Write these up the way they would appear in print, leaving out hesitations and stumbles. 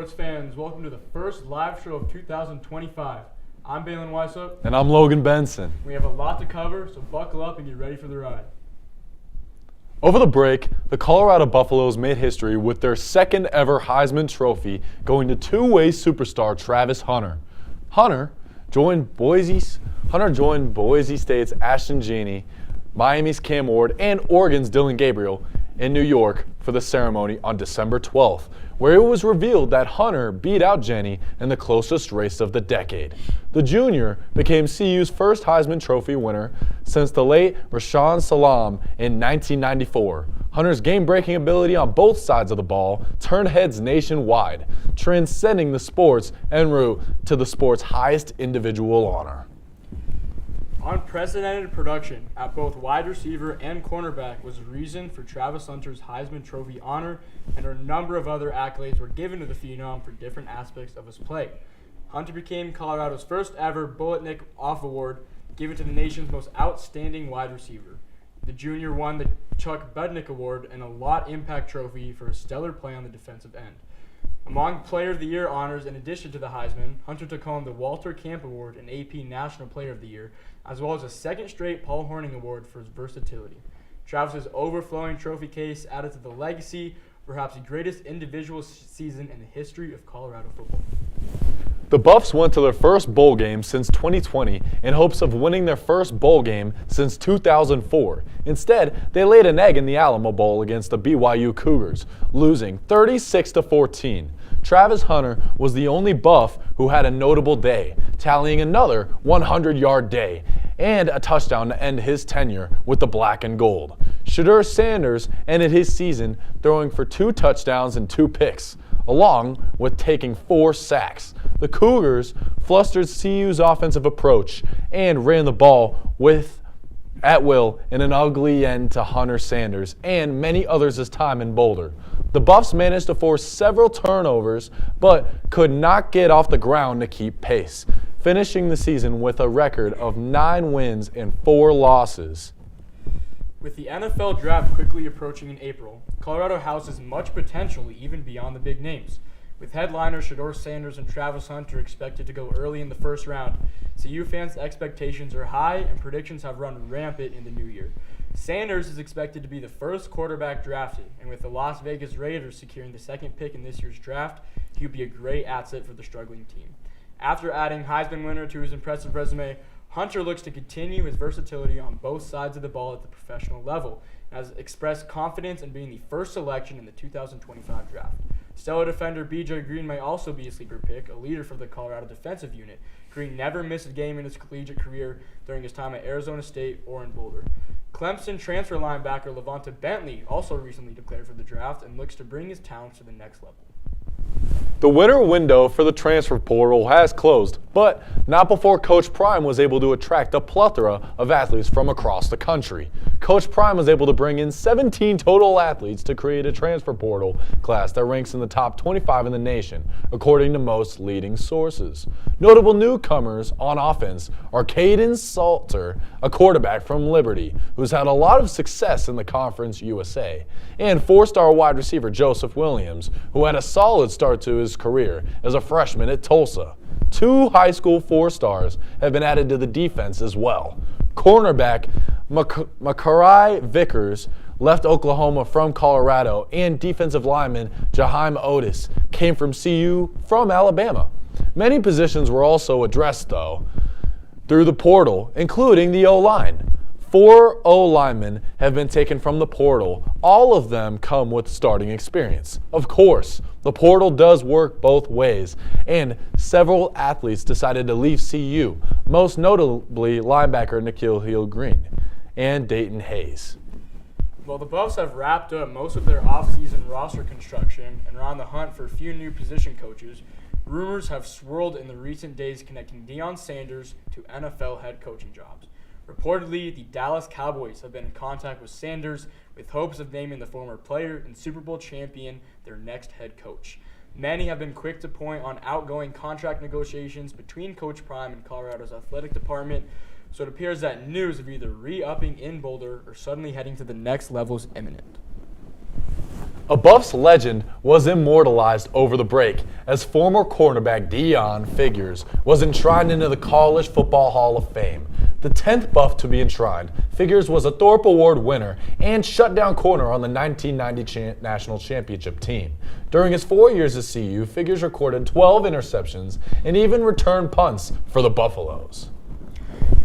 sports fans. Welcome to the first live show of 2025. I'm Baylan Wysuph. And I'm Logan Benson. We have a lot to cover, so buckle up and get ready for the ride. Over the break, the Colorado Buffaloes made history with their second ever Heisman Trophy going to two-way superstar Travis Hunter. Hunter joined Boise State's Ashton Genie, Miami's Cam Ward, and Oregon's Dylan Gabriel in New York for the ceremony on December 12th, where it was revealed that Hunter beat out Jenny in the closest race of the decade. The junior became CU's first Heisman Trophy winner since the late Rashaan Salam in 1994. Hunter's game-breaking ability on both sides of the ball turned heads nationwide, transcending the sports en route to the sport's highest individual honor. Unprecedented production at both wide receiver and cornerback was the reason for Travis Hunter's Heisman Trophy honor, and a number of other accolades were given to the phenom for different aspects of his play. Hunter became Colorado's first ever Bulletnik Off Award, given to the nation's most outstanding wide receiver. The junior won the Chuck Budnick Award and a Lot Impact Trophy for his stellar play on the defensive end. Among Player of the Year honors, in addition to the Heisman, Hunter took home the Walter Camp Award and AP National Player of the Year, as well as a second straight Paul Hornung Award for his versatility. Travis's overflowing trophy case added to the legacy, perhaps the greatest individual season in the history of Colorado football. The Buffs went to their first bowl game since 2020 in hopes of winning their first bowl game since 2004. Instead, they laid an egg in the Alamo Bowl against the BYU Cougars, losing 36-14. Travis Hunter was the only Buff who had a notable day, tallying another 100-yard day and a touchdown to end his tenure with the black and gold. Shedeur Sanders ended his season throwing for 2 touchdowns and 2 picks, along with taking 4 sacks. The Cougars flustered CU's offensive approach and ran the ball at will in an ugly end to Hunter Sanders and many others' time in Boulder. The Buffs managed to force several turnovers, but could not get off the ground to keep pace, finishing the season with a record of 9 wins and 4 losses. With the NFL draft quickly approaching in April, Colorado houses much potential even beyond the big names. With headliners Shedeur Sanders and Travis Hunter expected to go early in the first round, CU fans' expectations are high and predictions have run rampant in the new year. Sanders is expected to be the first quarterback drafted, and with the Las Vegas Raiders securing the second pick in this year's draft, he would be a great asset for the struggling team. After adding Heisman winner to his impressive resume, Hunter looks to continue his versatility on both sides of the ball at the professional level, and has expressed confidence in being the first selection in the 2025 draft. Stellar defender B.J. Green may also be a sleeper pick, a leader for the Colorado defensive unit. Green never missed a game in his collegiate career during his time at Arizona State or in Boulder. Clemson transfer linebacker Levante Bentley also recently declared for the draft and looks to bring his talents to the next level. The winter window for the transfer portal has closed, but not before Coach Prime was able to attract a plethora of athletes from across the country. Coach Prime was able to bring in 17 total athletes to create a transfer portal class that ranks in the top 25 in the nation, according to most leading sources. Notable newcomers on offense are Caden Salter, a quarterback from Liberty, who's had a lot of success in the Conference USA, and 4-star wide receiver Joseph Williams, who had a solid start to his career as a freshman at Tulsa. 2 high school 4-stars have been added to the defense as well. Cornerback Makarai Vickers left Oklahoma from Colorado, and defensive lineman Jaheim Otis came from CU from Alabama. Many positions were also addressed, though, through the portal, including the O-line. 4 O-linemen have been taken from the portal. All of them come with starting experience. Of course, the portal does work both ways, and several athletes decided to leave CU, most notably linebacker Nikhil Hill-Green and Dayton Hayes. Well, the Buffs have wrapped up most of their offseason roster construction and are on the hunt for a few new position coaches. Rumors have swirled in the recent days connecting Deion Sanders to NFL head coaching jobs. Reportedly, the Dallas Cowboys have been in contact with Sanders with hopes of naming the former player and Super Bowl champion their next head coach. Many have been quick to point on outgoing contract negotiations between Coach Prime and Colorado's athletic department, so it appears that news of either re-upping in Boulder or suddenly heading to the next level is imminent. A Buffs legend was immortalized over the break as former cornerback Deion Figures was enshrined into the College Football Hall of Fame. The 10th Buff to be enshrined, Figures was a Thorpe Award winner and shutdown corner on the 1990 National Championship team. During his 4 years at CU, Figures recorded 12 interceptions and even returned punts for the Buffaloes.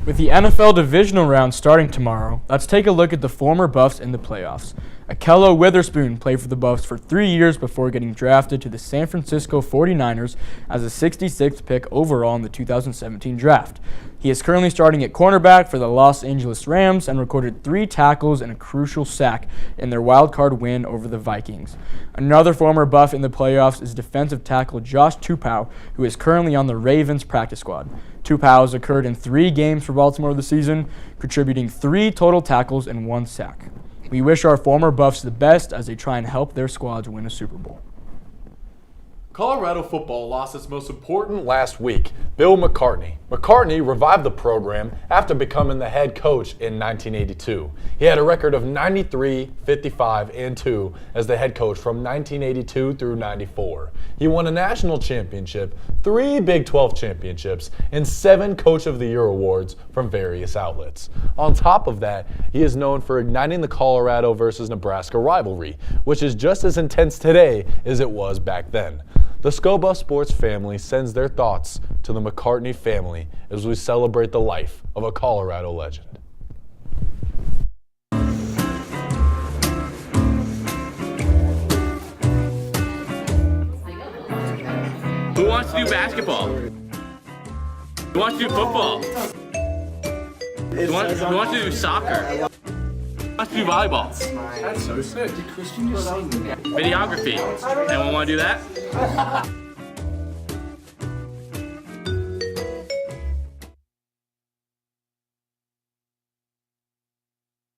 With the NFL divisional round starting tomorrow, let's take a look at the former Buffs in the playoffs. Akello Witherspoon played for the Buffs for 3 years before getting drafted to the San Francisco 49ers as a 66th pick overall in the 2017 draft. He is currently starting at cornerback for the Los Angeles Rams and recorded 3 tackles and a crucial sack in their wild-card win over the Vikings. Another former Buff in the playoffs is defensive tackle Josh Tupou, who is currently on the Ravens practice squad. Tupou has occurred in 3 games for Baltimore this season, contributing 3 total tackles and 1 sack. We wish our former Buffs the best as they try and help their squads win a Super Bowl. Colorado football lost its most important last week, Bill McCartney. McCartney revived the program after becoming the head coach in 1982. He had a record of 93, 55, and 2 as the head coach from 1982 through 94. He won a national championship, 3 Big 12 championships, and 7 Coach of the Year awards from various outlets. On top of that, he is known for igniting the Colorado versus Nebraska rivalry, which is just as intense today as it was back then. The Scobuff Sports family sends their thoughts to the McCartney family as we celebrate the life of a Colorado legend. Who wants to do basketball? Who wants to do football? Who wants to do soccer? Who wants to do volleyball? That's so sick. Videography. Anyone want to do that?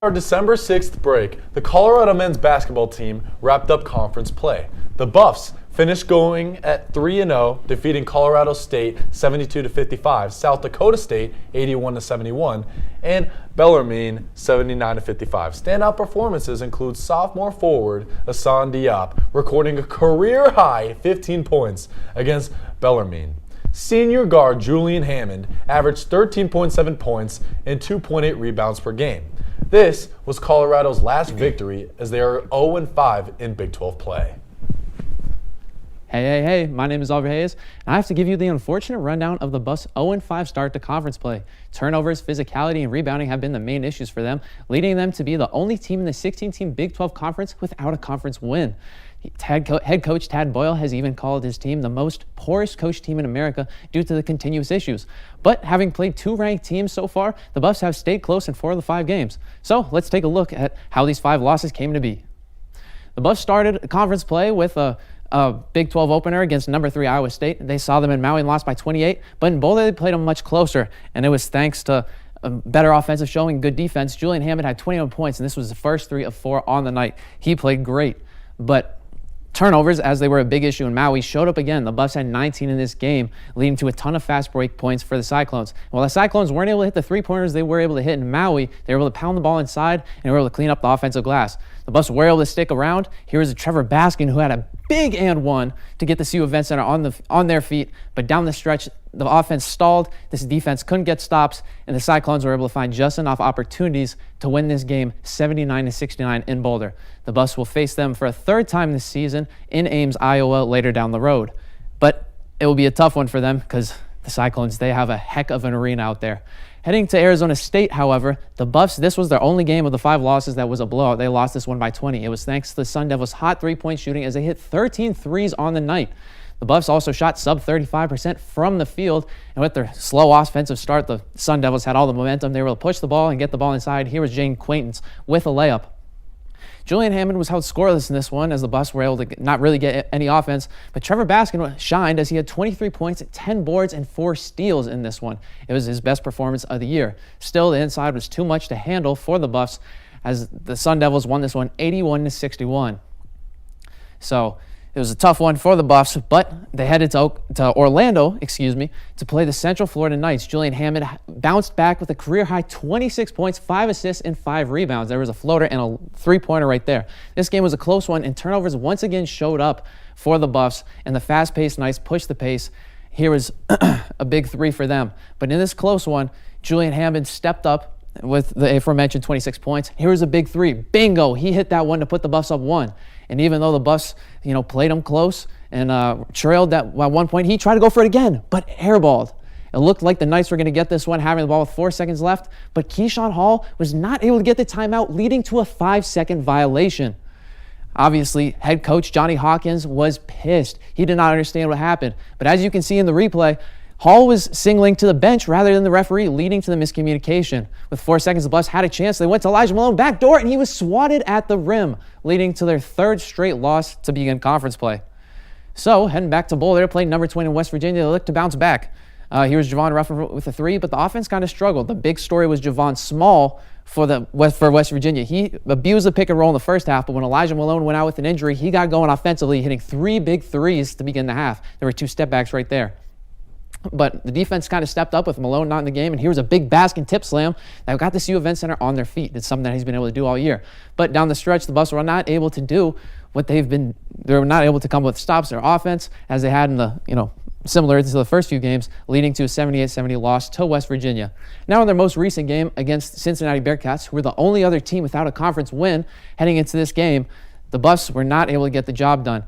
Our December 6th break, the Colorado men's basketball team wrapped up conference play. The Buffs finished going at 3-0, defeating Colorado State 72-55, South Dakota State 81-71, and Bellarmine 79-55. Standout performances include sophomore forward Hassan Diop recording a career-high 15 points against Bellarmine. Senior guard Julian Hammond averaged 13.7 points and 2.8 rebounds per game. This was Colorado's last victory as they are 0-5 in Big 12 play. Hey, my name is Oliver Hayes, and I have to give you the unfortunate rundown of the Buffs' 0-5 start to conference play. Turnovers, physicality, and rebounding have been the main issues for them, leading them to be the only team in the 16-team Big 12 conference without a conference win. Head coach Tad Boyle has even called his team the most porous coached team in America due to the continuous issues. But having played 2 ranked teams so far, the Buffs have stayed close in 4 of the 5 games. So let's take a look at how these 5 losses came to be. The Buffs started conference play with a Big 12 opener against number 3 Iowa State. They saw them in Maui and lost by 28, but in Boulder they played them much closer, and it was thanks to a better offensive showing, good defense. Julian Hammond had 21 points, and this was the first 3 of 4 on the night. He played great, but turnovers, as they were a big issue in Maui, showed up again. The Buffs had 19 in this game, leading to a ton of fast break points for the Cyclones. While the Cyclones weren't able to hit the 3-pointers they were able to hit in Maui, they were able to pound the ball inside and were able to clean up the offensive glass. The Buffs were able to stick around. Here was Trevor Baskin, who had a big and one to get the CU Event Center on their feet, but down the stretch, the offense stalled. This defense couldn't get stops, and the Cyclones were able to find just enough opportunities to win this game 79-69 in Boulder. The Buffs will face them for a 3rd time this season in Ames, Iowa, later down the road. But it will be a tough one for them because the Cyclones, they have a heck of an arena out there. Heading to Arizona State, however, the Buffs, this was their only game of the 5 losses that was a blowout. They lost this one by 20. It was thanks to the Sun Devils' hot 3-point shooting as they hit 13 threes on the night. The Buffs also shot sub 35% from the field, and with their slow offensive start, the Sun Devils had all the momentum. They were able to push the ball and get the ball inside. Here was Jane Quaintance with a layup. Julian Hammond was held scoreless in this one as the Buffs were able to not really get any offense, but Trevor Baskin shined as he had 23 points, 10 boards, and 4 steals in this one. It was his best performance of the year. Still, the inside was too much to handle for the Buffs as the Sun Devils won this one 81-61. So It was a tough one for the Buffs, but they headed to Orlando, to play the Central Florida Knights. Julian Hammond bounced back with a career-high 26 points, 5 assists, and 5 rebounds. There was a floater and a three-pointer right there. This game was a close one, and turnovers once again showed up for the Buffs, and the fast-paced Knights pushed the pace. Here was a big 3 for them. But in this close one, Julian Hammond stepped up with the aforementioned 26 points. Here was a big 3. Bingo! He hit that one to put the Buffs up 1. And even though the Buffs, played them close and trailed that at one point, he tried to go for it again, but airballed. It looked like the Knights were going to get this one, having the ball with 4 seconds left, but Keyshawn Hall was not able to get the timeout, leading to a 5-second violation. Obviously, head coach Johnny Hawkins was pissed. He did not understand what happened. But as you can see in the replay, Hall was signaling to the bench rather than the referee, leading to the miscommunication. With 4 seconds, the Buffs had a chance. They went to Elijah Malone, backdoor, and he was swatted at the rim, leading to their 3rd straight loss to begin conference play. So, heading back to Boulder, playing number 20 in West Virginia, they looked to bounce back. Here's Javon Ruffin with a 3, but the offense kind of struggled. The big story was Javon Small for West Virginia. He abused the pick and roll in the first half, but when Elijah Malone went out with an injury, he got going offensively, hitting 3 big threes to begin the half. There were 2 step backs right there. But the defense kind of stepped up with Malone not in the game, and here was a big basket tip slam that got the CU Event Center on their feet. It's something that he's been able to do all year. But down the stretch, the Buffs were not able to do what they were not able to come with stops their offense as they had in the, similar to the first few games, leading to a 78-70 loss to West Virginia. Now in their most recent game against Cincinnati Bearcats, who were the only other team without a conference win heading into this game, the Buffs were not able to get the job done.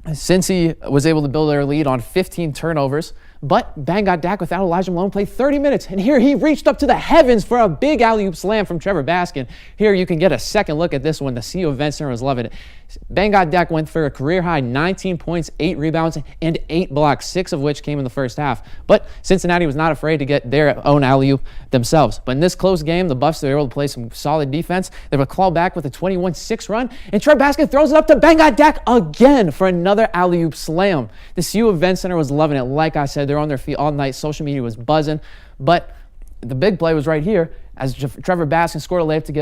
Cincy was able to build their lead on 15 turnovers, but Bang got Dak without Elijah Malone played 30 minutes, and here he reached up to the heavens for a big alley-oop slam from Trevor Baskin. Here you can get a second look at this one. The CU Event Center was loving it. Bang got Dak went for a career-high 19 points, 8 rebounds, and 8 blocks, 6 of which came in the first half. But Cincinnati was not afraid to get their own alley-oop themselves. But in this close game, the Buffs were able to play some solid defense. They were clawed back with a 21-6 run, and Trevor Baskin throws it up to Bang got Dak again for another alley-oop slam. The CU Event Center was loving it. Like I said, they're on their feet all night. Social media was buzzing. But the big play was right here as Trevor Baskin scored a layup to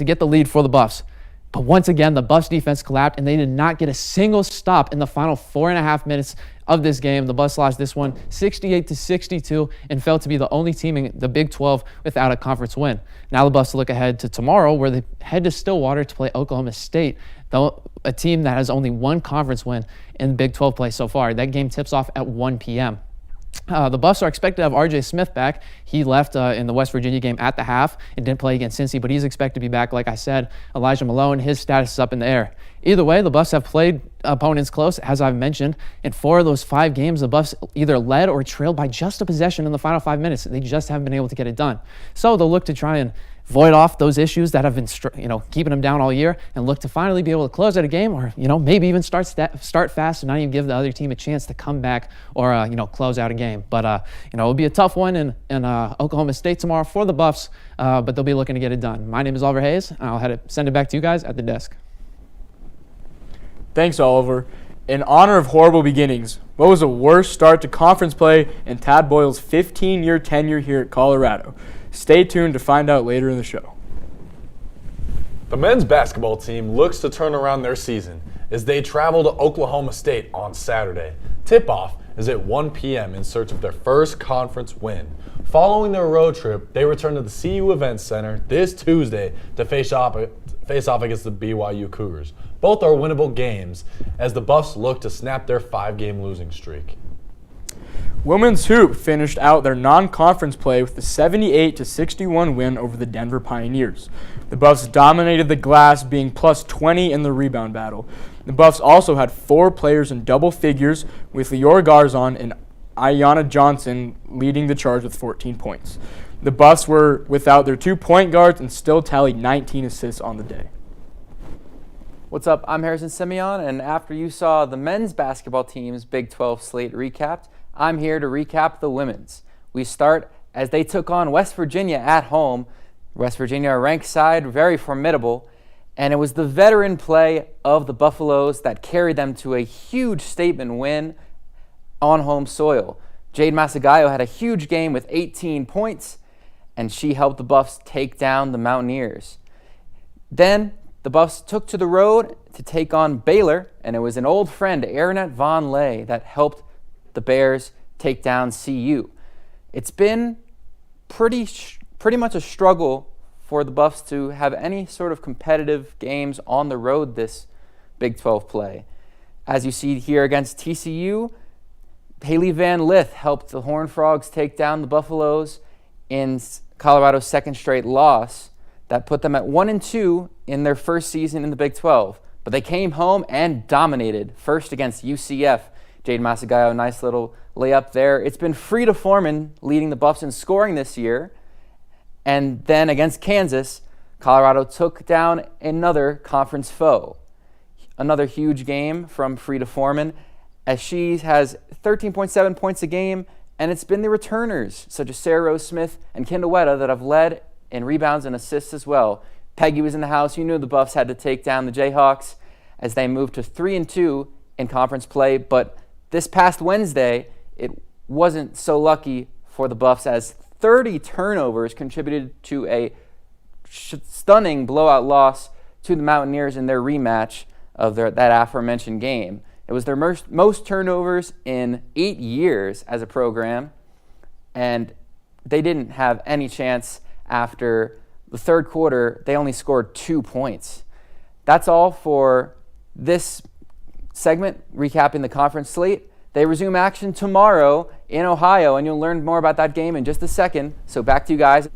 get the lead for the Buffs. But once again, the Buffs defense collapsed, and they did not get a single stop in the final 4.5 minutes of this game. The Buffs lost this one 68-62 and fell to be the only team in the Big 12 without a conference win. Now the Buffs look ahead to tomorrow, where they head to Stillwater to play Oklahoma State, a team that has only 1 conference win in Big 12 play so far. That game tips off at 1 p.m. The Buffs are expected to have R.J. Smith back. He left in the West Virginia game at the half and didn't play against Cincy, but he's expected to be back. Like I said, Elijah Malone, his status is up in the air. Either way, the Buffs have played opponents close, as I've mentioned. In 4 of those 5 games, the Buffs either led or trailed by just a possession in the final 5 minutes. They just haven't been able to get it done. So they'll look to try and void off those issues that have been keeping them down all year and look to finally be able to close out a game, or maybe even start fast and not even give the other team a chance to come back or close out a game. But it'll be a tough one in Oklahoma State tomorrow for the Buffs, but they'll be looking to get it done. My name is Oliver Hayes, and I'll send it back to you guys at the desk. Thanks, Oliver. In honor of horrible beginnings, what was the worst start to conference play in Tad Boyle's 15-year tenure here at Colorado? Stay tuned to find out later in the show. The men's basketball team looks to turn around their season as they travel to Oklahoma State on Saturday. Tip-off is at 1 p.m. in search of their first conference win. Following their road trip, they return to the CU Event Center this Tuesday to face off against the BYU Cougars. Both are winnable games as the Buffs look to snap their 5-game losing streak. Women's hoop finished out their non-conference play with a 78-61 win over the Denver Pioneers. The Buffs dominated the glass, being plus 20 in the rebound battle. The Buffs also had 4 players in double figures, with Lior Garzon and Ayanna Johnson leading the charge with 14 points. The Buffs were without their 2 point guards and still tallied 19 assists on the day. What's up? I'm Harrison Simeon, and after you saw the men's basketball team's Big 12 slate recapped, I'm here to recap the women's. We start as they took on West Virginia at home. West Virginia, a ranked side, very formidable, and it was the veteran play of the Buffaloes that carried them to a huge statement win on home soil. Jade Masagayo had a huge game with 18 points, and she helped the Buffs take down the Mountaineers. Then the Buffs took to the road to take on Baylor, and it was an old friend, Aaronette Von Lay, that helped the Bears take down CU. It's been pretty much a struggle for the Buffs to have any sort of competitive games on the road this Big 12 play. As you see here against TCU, Haley Van Lith helped the Horned Frogs take down the Buffaloes in Colorado's second straight loss that put them at 1-2 in their first season in the Big 12. But they came home and dominated, first against UCF. Jade Masagayo, nice little layup there. It's been Frida Foreman leading the Buffs in scoring this year. And then against Kansas, Colorado took down another conference foe. Another huge game from Frida Foreman, as she has 13.7 points a game, and it's been the returners, such as Sarah Rose Smith and Kendall Wetta, that have led in rebounds and assists as well. Peggy was in the house. You knew the Buffs had to take down the Jayhawks as they moved to 3-2 in conference play, but this past Wednesday, it wasn't so lucky for the Buffs, as 30 turnovers contributed to a stunning blowout loss to the Mountaineers in their rematch of that aforementioned game. It was their most turnovers in 8 years as a program, and they didn't have any chance after the third quarter. They only scored 2 points. That's all for this segment, recapping the conference slate. They resume action tomorrow in Ohio, and you'll learn more about that game in just a second. So back to you guys.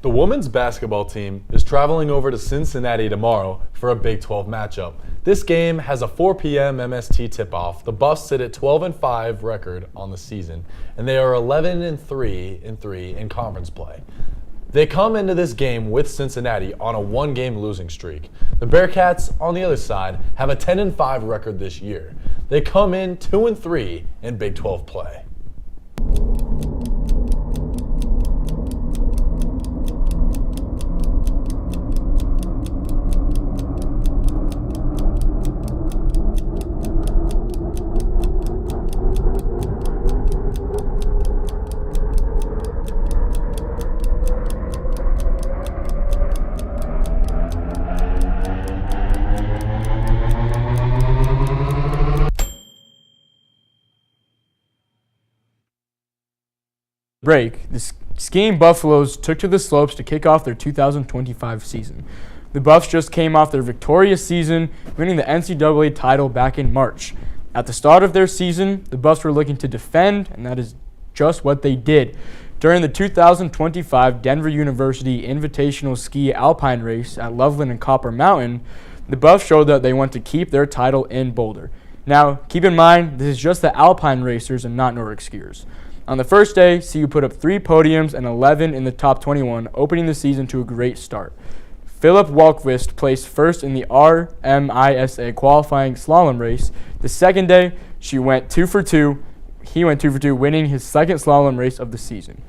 The women's basketball team is traveling over to Cincinnati tomorrow for a Big 12 matchup. This game has a 4 p.m. MST tip-off. The Buffs sit at 12-5 record on the season, and they are 11-3 in conference play. They come into this game with Cincinnati on a 1-game losing streak. The Bearcats, on the other side, have a 10-5 record this year. They come in 2-3 in Big 12 play. Break, the skiing Buffaloes took to the slopes to kick off their 2025 season. The Buffs just came off their victorious season, winning the NCAA title back in March. At the start of their season, the Buffs were looking to defend, and that is just what they did. During the 2025 Denver University Invitational Ski Alpine Race at Loveland and Copper Mountain, the Buffs showed that they want to keep their title in Boulder. Now, keep in mind, this is just the Alpine racers and not Nordic skiers. On the first day, CU put up 3 podiums and 11 in the top 21, opening the season to a great start. Philip Walkvist placed first in the RMISA qualifying slalom race. The second day, he went 2 for 2, winning his second slalom race of the season.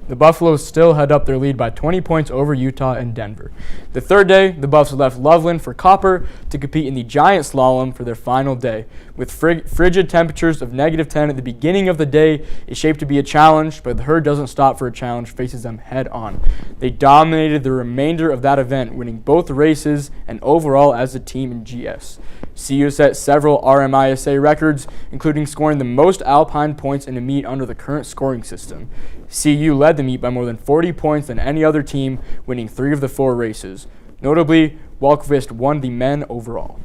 The Buffaloes still held up their lead by 20 points over Utah and Denver. The third day, the Buffs left Loveland for Copper to compete in the giant slalom for their final day. With frigid temperatures of -10 at the beginning of the day, it's shaped to be a challenge, but the herd doesn't stop for a challenge, faces them head on. They dominated the remainder of that event, winning both races and overall as a team in GS. CU set several RMISA records, including scoring the most Alpine points in a meet under the current scoring system. CU led the meet by more than 40 points than any other team, winning 3 of the 4 races. Notably, Walkvist won the men overall.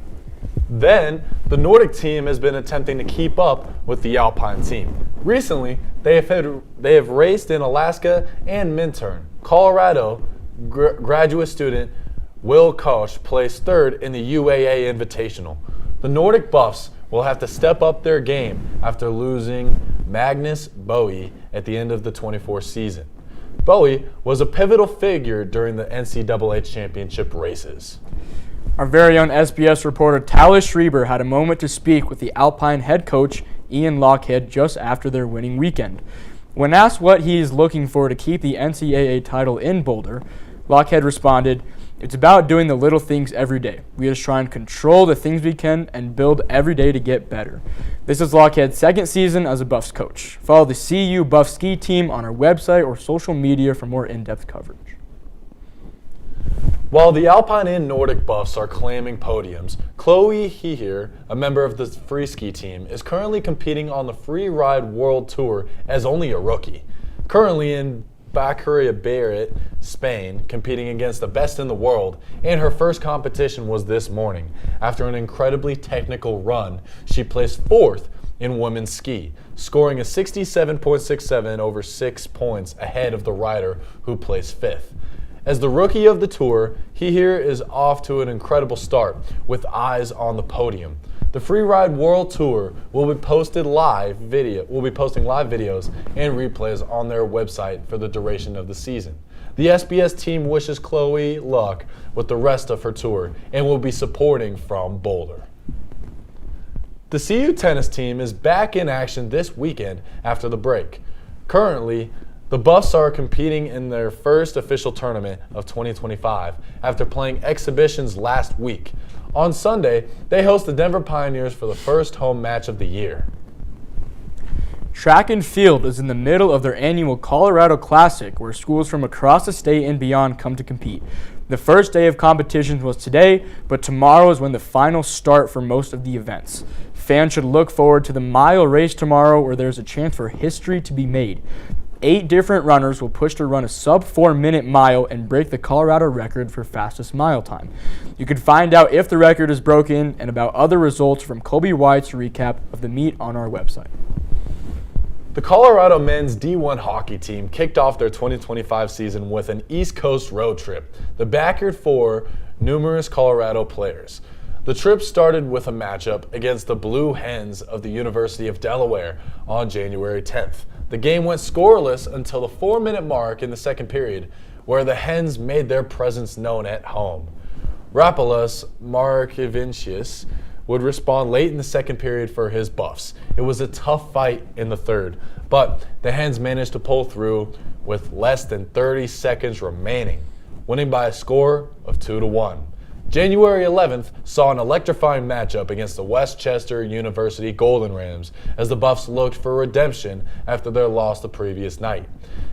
Then, the Nordic team has been attempting to keep up with the Alpine team. Recently, they have raced in Alaska and Minturn. Colorado graduate student Will Koch placed 3rd in the UAA Invitational. The Nordic Buffs will have to step up their game after losing Magnus Bowie at the end of the 24 season. Bowie was a pivotal figure during the NCAA championship races. Our very own SBS reporter Talus Schrieber had a moment to speak with the Alpine head coach Ian Lockhead just after their winning weekend. When asked what he is looking for to keep the NCAA title in Boulder, Lockhead responded, "It's about doing the little things every day. We just try and control the things we can and build every day to get better." This is Lockhead's second season as a Buffs coach. Follow the CU Buff Ski team on our website or social media for more in-depth coverage. While the Alpine and Nordic buffs are claiming podiums, Chloe Heher, a member of the free ski team, is currently competing on the Free Ride World Tour as only a rookie. Currently in Barret, Spain, competing against the best in the world, and her first competition was this morning. After an incredibly technical run, she placed 4th in women's ski, scoring a 67.67 over 6 points ahead of the rider who placed 5th. As the rookie of the tour, Heher is off to an incredible start with eyes on the podium. The Free Ride World Tour will be posting live videos and replays on their website for the duration of the season. The SBS team wishes Chloe luck with the rest of her tour and will be supporting from Boulder. The CU tennis team is back in action this weekend after the break. Currently, the Buffs are competing in their first official tournament of 2025 after playing exhibitions last week. On Sunday, they host the Denver Pioneers for the first home match of the year. Track and field is in the middle of their annual Colorado Classic, where schools from across the state and beyond come to compete. The first day of competitions was today, but tomorrow is when the finals start for most of the events. Fans should look forward to the mile race tomorrow, where there's a chance for history to be made. 8 different runners will push to run a sub 4-minute mile and break the Colorado record for fastest mile time. You can find out if the record is broken and about other results from Colby White's recap of the meet on our website. The Colorado men's D1 hockey team kicked off their 2025 season with an East Coast road trip, the backyard for numerous Colorado players. The trip started with a matchup against the Blue Hens of the University of Delaware on January 10th. The game went scoreless until the 4-minute mark in the second period, where the Hens made their presence known at home. Rapolas Markivincius would respond late in the second period for his Buffs. It was a tough fight in the third, but the Hens managed to pull through with less than 30 seconds remaining, winning by a score of 2-1. January 11th saw an electrifying matchup against the Westchester University Golden Rams as the Buffs looked for redemption after their loss the previous night.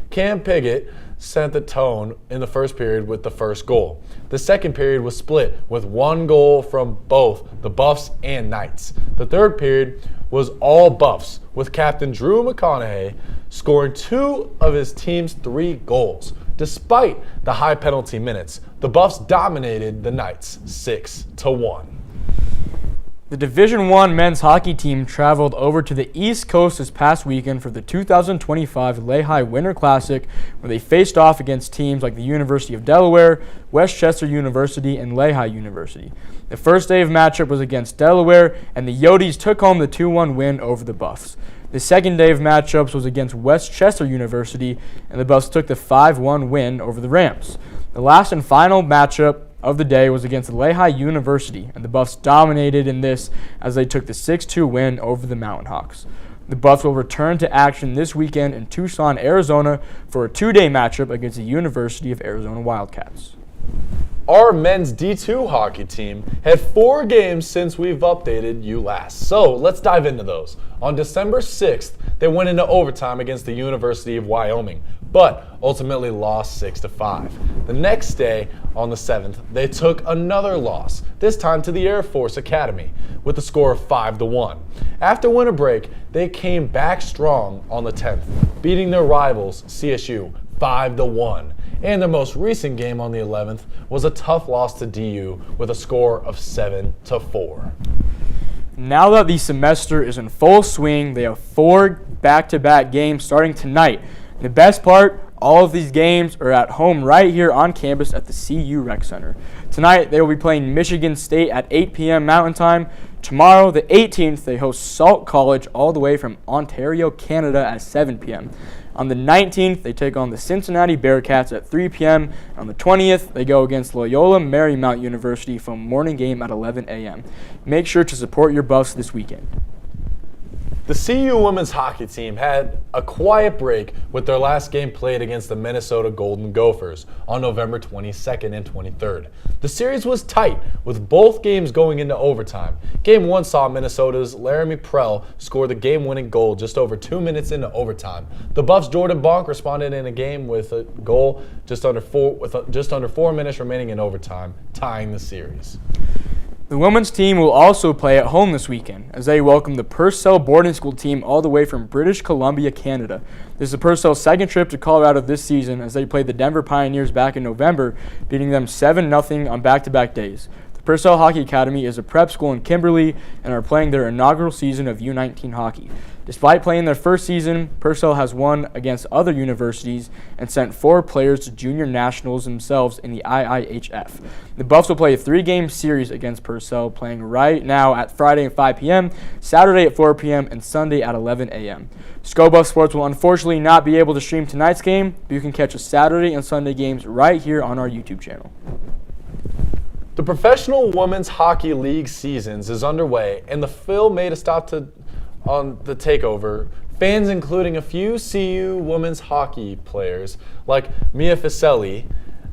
Cam Piggott set the tone in the first period with the first goal. The second period was split with 1 goal from both the Buffs and Knights. The third period was all Buffs, with captain Drew McConaughey scoring 2 of his team's 3 goals. Despite the high penalty minutes, the Buffs dominated the Knights 6-1. The Division I men's hockey team traveled over to the East Coast this past weekend for the 2025 Lehigh Winter Classic, where they faced off against teams like the University of Delaware, Westchester University, and Lehigh University. The first day of matchup was against Delaware, and the Yotes took home the 2-1 win over the Buffs. The second day of matchups was against Westchester University, and the Buffs took the 5-1 win over the Rams. The last and final matchup of the day was against Lehigh University, and the Buffs dominated in this as they took the 6-2 win over the Mountain Hawks. The Buffs will return to action this weekend in Tucson, Arizona for a 2-day matchup against the University of Arizona Wildcats. Our men's D2 hockey team had 4 games since we've updated you last, so let's dive into those. On December 6th, they went into overtime against the University of Wyoming, but ultimately lost 6-5. The next day, on the 7th, they took another loss, this time to the Air Force Academy, with a score of 5-1. After winter break, they came back strong on the 10th, beating their rivals, CSU, 5-1. And their most recent game on the 11th was a tough loss to DU with a score of 7-4. Now that the semester is in full swing, they have 4 back-to-back games starting tonight. The best part, all of these games are at home right here on campus at the CU Rec Center. Tonight, they will be playing Michigan State at 8 p.m. Mountain Time. Tomorrow, the 18th, they host Sault College all the way from Ontario, Canada at 7 p.m. On the 19th, they take on the Cincinnati Bearcats at 3 p.m. On the 20th, they go against Loyola Marymount University for a morning game at 11 a.m. Make sure to support your Buffs this weekend. The CU women's hockey team had a quiet break with their last game played against the Minnesota Golden Gophers on November 22nd and 23rd. The series was tight, with both games going into overtime. Game 1 saw Minnesota's Laramie Prell score the game-winning goal just over 2 minutes into overtime. The Buffs' Jordan Bonk responded in a game with a goal just under 4 minutes remaining in overtime, tying the series. The women's team will also play at home this weekend as they welcome the Purcell boarding school team all the way from British Columbia, Canada. This is the Purcell's second trip to Colorado this season as they played the Denver Pioneers back in November, beating them 7-0 on back-to-back days. The Purcell Hockey Academy is a prep school in Kimberly and are playing their inaugural season of U19 hockey. Despite playing their first season, Purcell has won against other universities and sent 4 players to junior nationals themselves in the IIHF. The Buffs will play a 3-game series against Purcell, playing right now at Friday at 5 p.m., Saturday at 4 p.m., and Sunday at 11 a.m. ScoBuff Sports will unfortunately not be able to stream tonight's game, but you can catch the Saturday and Sunday games right here on our YouTube channel. The Professional Women's Hockey League seasons is underway, and the Phil made a stop on the takeover. Fans, including a few CU women's hockey players like Mia Fiselli,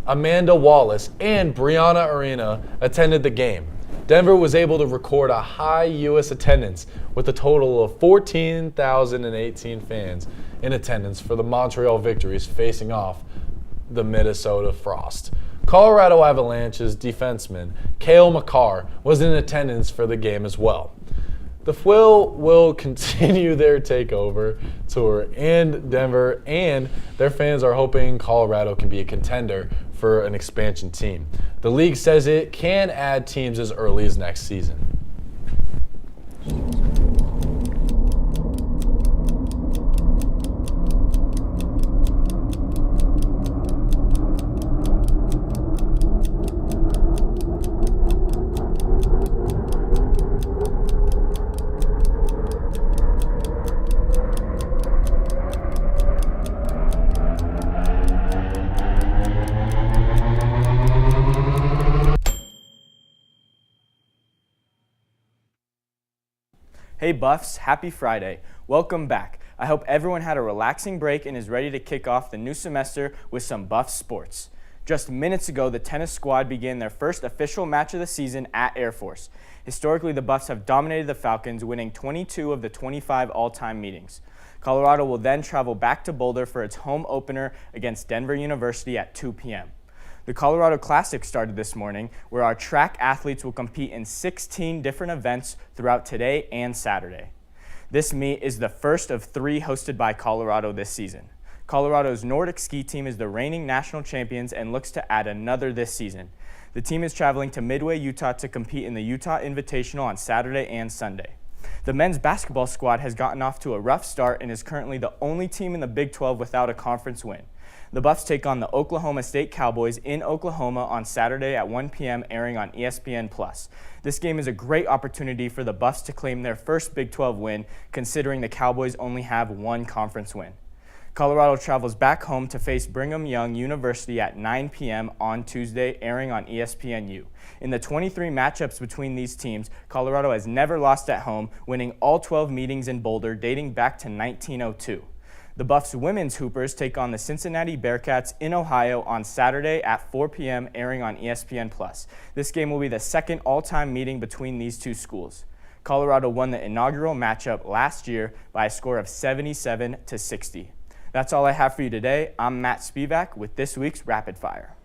Amanda Wallace, and Brianna Arena, attended the game. Denver was able to record a high U.S. attendance with a total of 14,018 fans in attendance for the Montreal Victories facing off the Minnesota Frost. Colorado Avalanche's defenseman, Cale Makar, was in attendance for the game as well. The Phil will continue their takeover tour in Denver, and their fans are hoping Colorado can be a contender for an expansion team. The league says it can add teams as early as next season. Hey Buffs, happy Friday. Welcome back. I hope everyone had a relaxing break and is ready to kick off the new semester with some Buff sports. Just minutes ago, the tennis squad began their first official match of the season at Air Force. Historically, the Buffs have dominated the Falcons, winning 22 of the 25 all-time meetings. Colorado will then travel back to Boulder for its home opener against Denver University at 2 p.m. The Colorado Classic started this morning, where our track athletes will compete in 16 different events throughout today and Saturday. This meet is the first of 3 hosted by Colorado this season. Colorado's Nordic ski team is the reigning national champions and looks to add another this season. The team is traveling to Midway, Utah to compete in the Utah Invitational on Saturday and Sunday. The men's basketball squad has gotten off to a rough start and is currently the only team in the Big 12 without a conference win. The Buffs take on the Oklahoma State Cowboys in Oklahoma on Saturday at 1 p.m. airing on ESPN+. This game is a great opportunity for the Buffs to claim their first Big 12 win, considering the Cowboys only have 1 conference win. Colorado travels back home to face Brigham Young University at 9 p.m. on Tuesday, airing on ESPNU. In the 23 matchups between these teams, Colorado has never lost at home, winning all 12 meetings in Boulder dating back to 1902. The Buffs women's Hoopers take on the Cincinnati Bearcats in Ohio on Saturday at 4 p.m. airing on ESPN+. This game will be the second all-time meeting between these two schools. Colorado won the inaugural matchup last year by a score of 77-60. That's all I have for you today. I'm Matt Spivak with this week's Rapid Fire.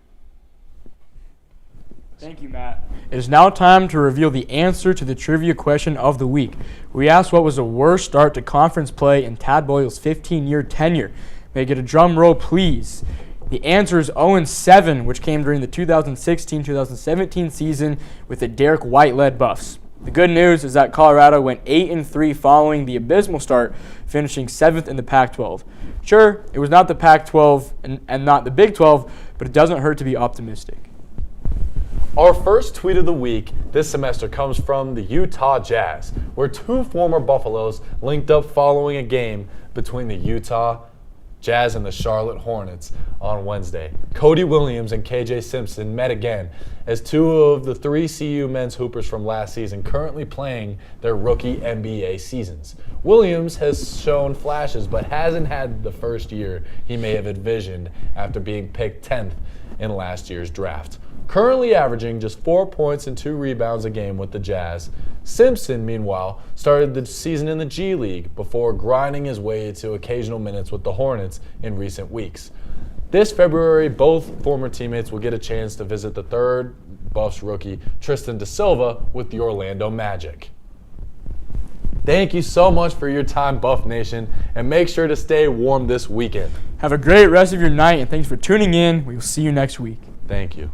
Thank you, Matt. It is now time to reveal the answer to the trivia question of the week. We asked what was the worst start to conference play in Tad Boyle's 15-year tenure. May I get a drum roll, please? The answer is 0-7, which came during the 2016-2017 season with the Derek White-led Buffs. The good news is that Colorado went 8-3 following the abysmal start, finishing 7th in the Pac-12. Sure, it was not the Pac-12 and not the Big 12, but it doesn't hurt to be optimistic. Our first tweet of the week this semester comes from the Utah Jazz, where 2 former Buffaloes linked up following a game between the Utah Jazz and the Charlotte Hornets on Wednesday. Cody Williams and KJ Simpson met again as two of the three CU men's hoopers from last season currently playing their rookie NBA seasons. Williams has shown flashes but hasn't had the first year he may have envisioned after being picked 10th in last year's draft. Currently averaging just 4 points and 2 rebounds a game with the Jazz. Simpson, meanwhile, started the season in the G League before grinding his way to occasional minutes with the Hornets in recent weeks. This February, both former teammates will get a chance to visit the third Buffs rookie, Tristan Da Silva, with the Orlando Magic. Thank you so much for your time, Buff Nation, and make sure to stay warm this weekend. Have a great rest of your night, and thanks for tuning in. We will see you next week. Thank you.